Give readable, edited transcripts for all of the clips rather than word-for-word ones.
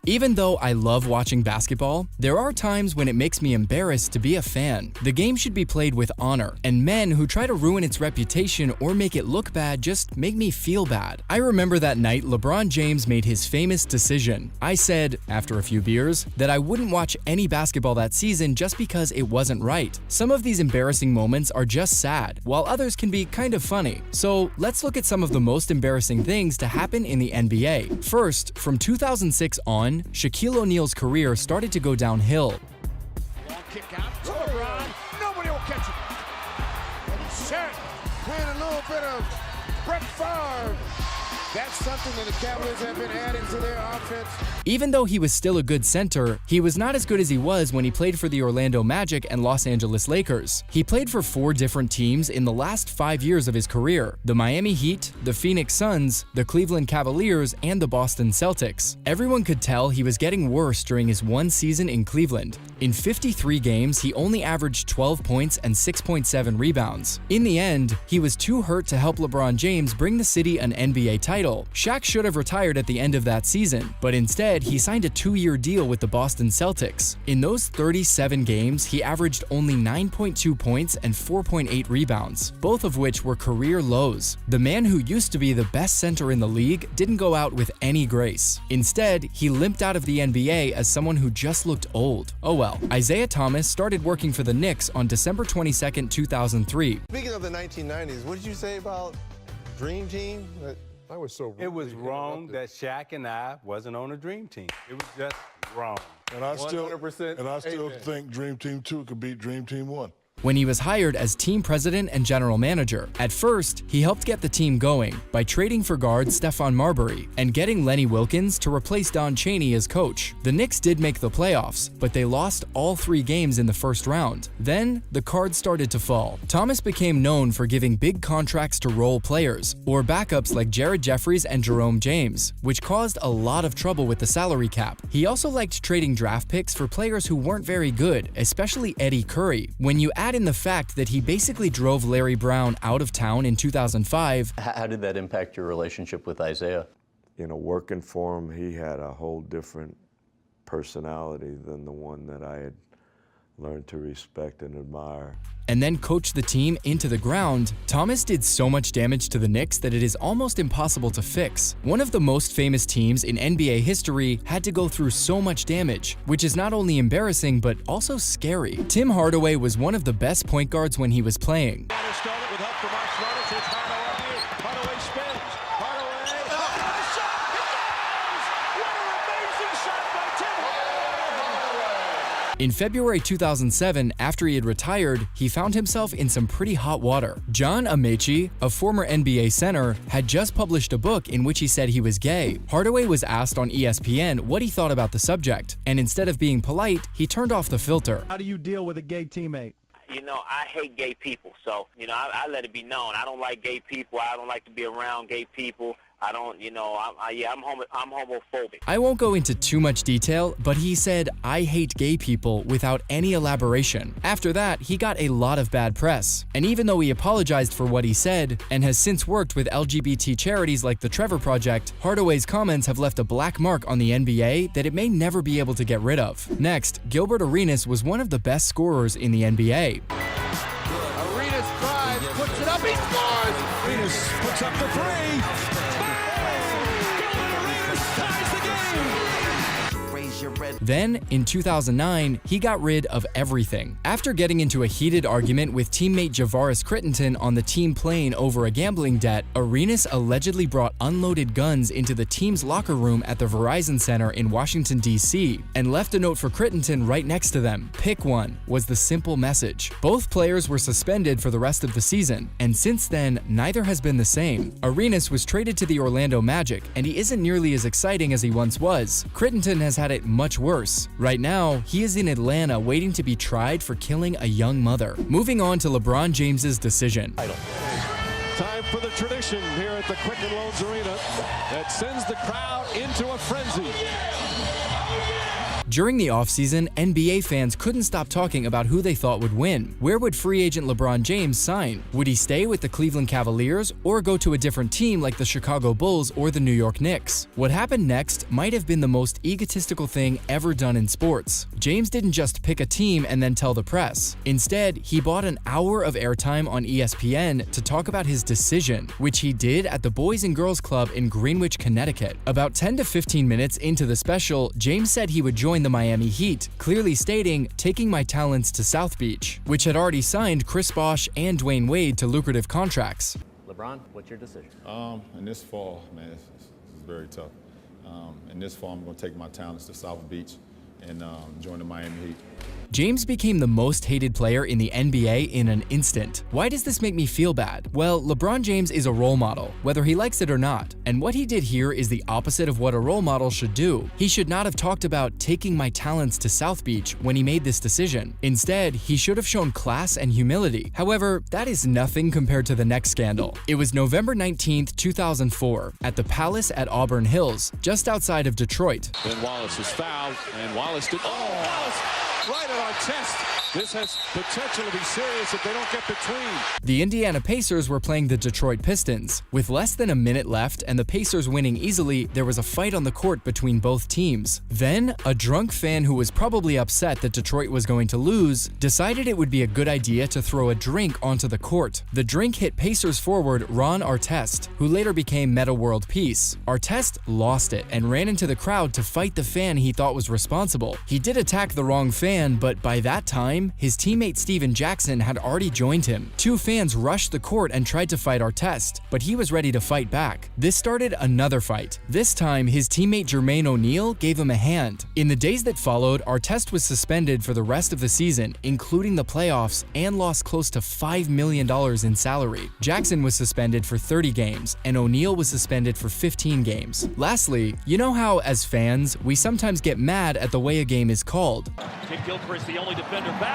Even though I love watching basketball, there are times when it makes me embarrassed to be a fan. The game should be played with honor, and men who try to ruin its reputation or make it look bad just make me feel bad. I remember that night LeBron James made his famous decision. I said, after a few beers, that I wouldn't watch any basketball that season just because it wasn't right. Some of these embarrassing moments are just sad, while others can be kind of funny. So let's look at some of the most embarrassing things to happen in the NBA. First, from 2006 on, Shaquille O'Neal's career started to go downhill. Long kick out to LeBron. Nobody will catch it. And he's set. Playing a little bit of Brett Favre. That's something that the Cavaliers have been adding to their offense. Even though he was still a good center, he was not as good as he was when he played for the Orlando Magic and Los Angeles Lakers. He played for 4 different teams in the last 5 years of his career: the Miami Heat, the Phoenix Suns, the Cleveland Cavaliers, and the Boston Celtics. Everyone could tell he was getting worse during his one season in Cleveland. In 53 games, he only averaged 12 points and 6.7 rebounds. In the end, he was too hurt to help LeBron James bring the city an NBA title. Shaq should have retired at the end of that season, but instead he signed a 2-year deal with the Boston Celtics. In those 37 games, he averaged only 9.2 points and 4.8 rebounds, both of which were career lows. The man who used to be the best center in the league didn't go out with any grace. Instead, he limped out of the NBA as someone who just looked old. Oh well. Isaiah Thomas started working for the Knicks on December 22, 2003. Speaking of the 1990s, what did you say about Dream Team? I was so It was wrong that Shaq and I wasn't on a dream team. It was just wrong. And I still think Dream Team 2 could beat Dream Team 1. When he was hired as team president and general manager. At first, he helped get the team going by trading for guard Stephon Marbury and getting Lenny Wilkens to replace Don Chaney as coach. The Knicks did make the playoffs, but they lost all 3 games in the first round. Then, the cards started to fall. Thomas became known for giving big contracts to role players, or backups like Jared Jeffries and Jerome James, which caused a lot of trouble with the salary cap. He also liked trading draft picks for players who weren't very good, especially Eddie Curry. When you add in the fact that he basically drove Larry Brown out of town in 2005. How did that impact your relationship with Isaiah? You know, working for him, he had a whole different personality than the one that I had learned to respect and admire. And then coached the team into the ground. Thomas did so much damage to the Knicks that it is almost impossible to fix. One of the most famous teams in NBA history had to go through so much damage, which is not only embarrassing but also scary. Tim Hardaway was one of the best point guards when he was playing. Started with help from Mark Smart. It's Hardaway. Hardaway spins. Hardaway. Oh, the shot! It goes! What an amazing shot by Tim Hardaway! In February 2007, after he had retired, he found himself in some pretty hot water. John Amaechi, a former NBA center, had just published a book in which he said he was gay. Hardaway was asked on ESPN what he thought about the subject, and instead of being polite, he turned off the filter. How do you deal with a gay teammate? You know, I hate gay people, so, you know, I let it be known. I don't like gay people. I don't like to be around gay people. I don't, you know, I'm homophobic. I won't go into too much detail, but he said, "I hate gay people," without any elaboration. After that, he got a lot of bad press. And even though he apologized for what he said, and has since worked with LGBT charities like the Trevor Project, Hardaway's comments have left a black mark on the NBA that it may never be able to get rid of. Next, Gilbert Arenas was one of the best scorers in the NBA. Arenas drives, puts it up, he scores! Arenas puts up the 3. Then, in 2009, he got rid of everything. After getting into a heated argument with teammate Javaris Crittenton on the team plane over a gambling debt, Arenas allegedly brought unloaded guns into the team's locker room at the Verizon Center in Washington, D.C., and left a note for Crittenton right next to them. "Pick one," was the simple message. Both players were suspended for the rest of the season, and since then, neither has been the same. Arenas was traded to the Orlando Magic, and he isn't nearly as exciting as he once was. Crittenton has had it much worse. Right now, he is in Atlanta waiting to be tried for killing a young mother. Moving on to LeBron James's decision. Time for the tradition here at the Quicken Loans Arena that sends the crowd into a frenzy. During the offseason, NBA fans couldn't stop talking about who they thought would win. Where would free agent LeBron James sign? Would he stay with the Cleveland Cavaliers or go to a different team like the Chicago Bulls or the New York Knicks? What happened next might have been the most egotistical thing ever done in sports. James didn't just pick a team and then tell the press. Instead, he bought an hour of airtime on ESPN to talk about his decision, which he did at the Boys and Girls Club in Greenwich, Connecticut. About 10 to 15 minutes into the special, James said he would join the Miami Heat, clearly stating, "taking my talents to South Beach," which had already signed Chris Bosh and Dwayne Wade to lucrative contracts. LeBron, what's your decision? In this fall, man, this is very tough. In this fall, I'm going to take my talents to South Beach and join the Miami Heat. James became the most hated player in the NBA in an instant. Why does this make me feel bad? Well, LeBron James is a role model, whether he likes it or not. And what he did here is the opposite of what a role model should do. He should not have talked about taking my talents to South Beach when he made this decision. Instead, he should have shown class and humility. However, that is nothing compared to the next scandal. It was November 19th, 2004, at the Palace at Auburn Hills, just outside of Detroit. Then Wallace is fouled, and Wallace did. Oh, Wallace! Right at our chest. This has potential to be serious if they don't get between. The Indiana Pacers were playing the Detroit Pistons. With less than a minute left and the Pacers winning easily, there was a fight on the court between both teams. Then, a drunk fan who was probably upset that Detroit was going to lose decided it would be a good idea to throw a drink onto the court. The drink hit Pacers forward Ron Artest, who later became Metta World Peace. Artest lost it and ran into the crowd to fight the fan he thought was responsible. He did attack the wrong fan, but by that time, his teammate Steven Jackson had already joined him. Two fans rushed the court and tried to fight Artest, but he was ready to fight back. This started another fight. This time, his teammate Jermaine O'Neal gave him a hand. In the days that followed, Artest was suspended for the rest of the season, including the playoffs, and lost close to $5 million in salary. Jackson was suspended for 30 games, and O'Neal was suspended for 15 games. Lastly, you know how, as fans, we sometimes get mad at the way a game is called. Kid Gilchrist, the only defender back. Oh,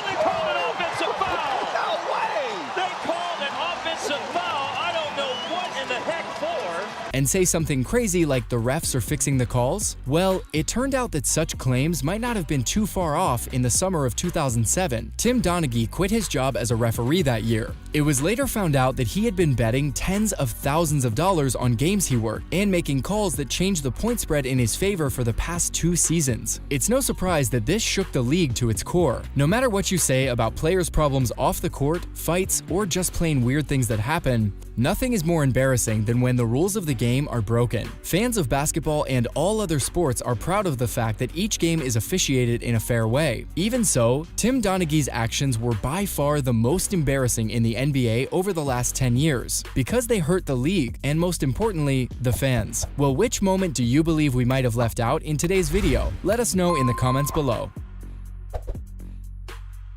they called an offensive foul. No way. They called an offensive foul. I don't know what in the heck for. And say something crazy like the refs are fixing the calls? Well, it turned out that such claims might not have been too far off. In the summer of 2007, Tim Donaghy quit his job as a referee that year. It was later found out that he had been betting tens of thousands of dollars on games he worked and making calls that changed the point spread in his favor for the past 2 seasons. It's no surprise that this shook the league to its core. No matter what you say about players' problems off the court, fights, or just plain weird things that happen, nothing is more embarrassing than when the rules of the game are broken. Fans of basketball and all other sports are proud of the fact that each game is officiated in a fair way. Even so, Tim Donaghy's actions were by far the most embarrassing in the NBA over the last 10 years, because they hurt the league and, most importantly, the fans. Well, which moment do you believe we might have left out in today's video? Let us know in the comments below.